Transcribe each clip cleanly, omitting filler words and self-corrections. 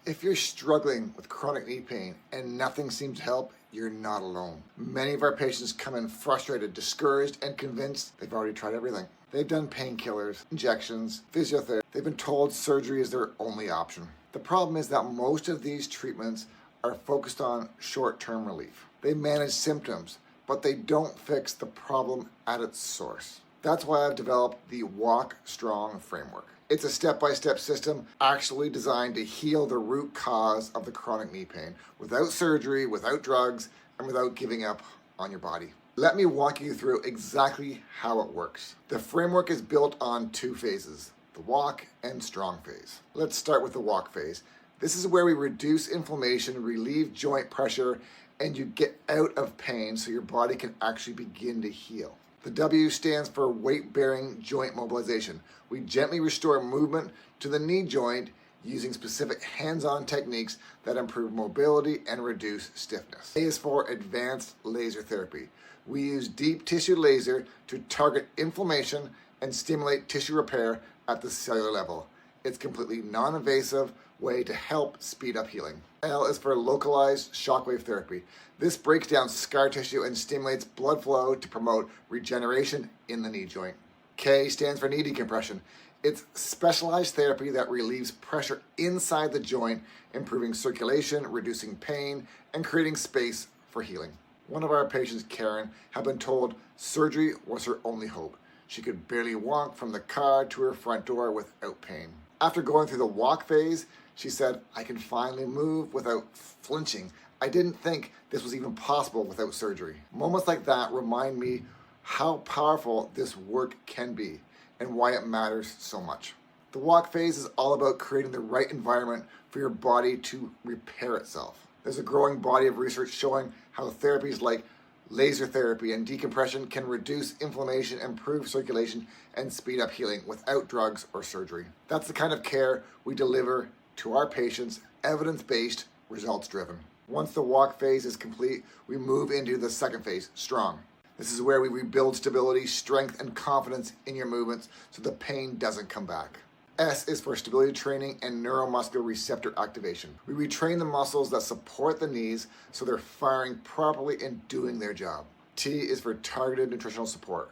If you're struggling with chronic knee pain and nothing seems to help, you're not alone. Many of our patients come in frustrated, discouraged, and convinced they've already tried everything. They've done painkillers, injections, physiotherapy. They've been told surgery is their only option. The problem is that most of these treatments are focused on short-term relief. They manage symptoms, but they don't fix the problem at its source. That's why I've developed the WalkStrong Framework. It's a step-by-step system actually designed to heal the root cause of the chronic knee pain without surgery, without drugs, and without giving up on your body. Let me walk you through exactly how it works. The framework is built on two phases, the walk and strong phase. Let's start with the walk phase. This is where we reduce inflammation, relieve joint pressure, and you get out of pain so your body can actually begin to heal. The W stands for weight-bearing joint mobilization. We gently restore movement to the knee joint using specific hands-on techniques that improve mobility and reduce stiffness. A is for advanced laser therapy. We use deep tissue laser to target inflammation and stimulate tissue repair at the cellular level. It's completely non-invasive way to help speed up healing. L is for localized shockwave therapy. This breaks down scar tissue and stimulates blood flow to promote regeneration in the knee joint. K stands for knee decompression. It's specialized therapy that relieves pressure inside the joint, improving circulation, reducing pain, and creating space for healing. One of our patients, Karen, had been told surgery was her only hope. She could barely walk from the car to her front door without pain. After going through the walk phase, she said, I can finally move without flinching. I didn't think this was even possible without surgery. Moments like that remind me how powerful this work can be and why it matters so much. The walk phase is all about creating the right environment for your body to repair itself. There's a growing body of research showing how therapies like laser therapy and decompression can reduce inflammation, improve circulation, and speed up healing without drugs or surgery. That's the kind of care we deliver to our patients, evidence-based, results-driven. Once the walk phase is complete, we move into the second phase, strong. This is where we rebuild stability, strength, and confidence in your movements so the pain doesn't come back. S is for stability training and neuromuscular receptor activation. We retrain the muscles that support the knees so they're firing properly and doing their job. T is for targeted nutritional support.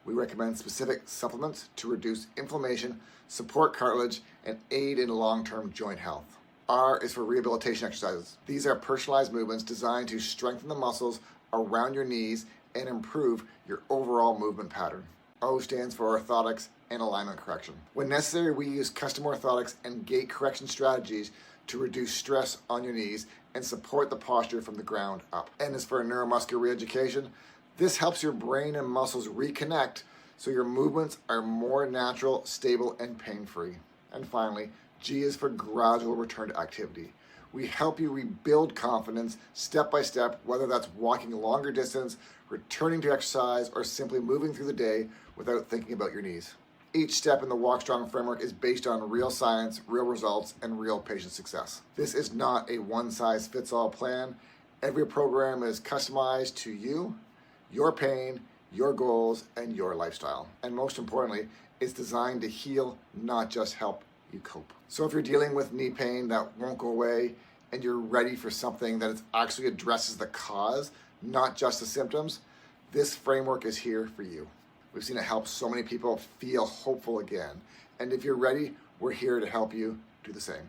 We recommend specific supplements to reduce inflammation, support cartilage, and aid in long-term joint health. R is for rehabilitation exercises. These are personalized movements designed to strengthen the muscles around your knees and improve your overall movement pattern. O stands for orthotics and alignment correction. When necessary, we use custom orthotics and gait correction strategies to reduce stress on your knees and support the posture from the ground up. N is for neuromuscular re-education. This helps your brain and muscles reconnect so your movements are more natural, stable, and pain-free. And finally, G is for gradual return to activity. We help you rebuild confidence step by step, whether that's walking a longer distance, returning to exercise, or simply moving through the day without thinking about your knees. Each step in the WalkStrong framework is based on real science, real results, and real patient success. This is not a one-size-fits-all plan. Every program is customized to you, your pain, your goals, and your lifestyle. And most importantly, it's designed to heal, not just help you cope. So if you're dealing with knee pain that won't go away and you're ready for something that actually addresses the cause, not just the symptoms, this framework is here for you. We've seen it help so many people feel hopeful again. And if you're ready, we're here to help you do the same.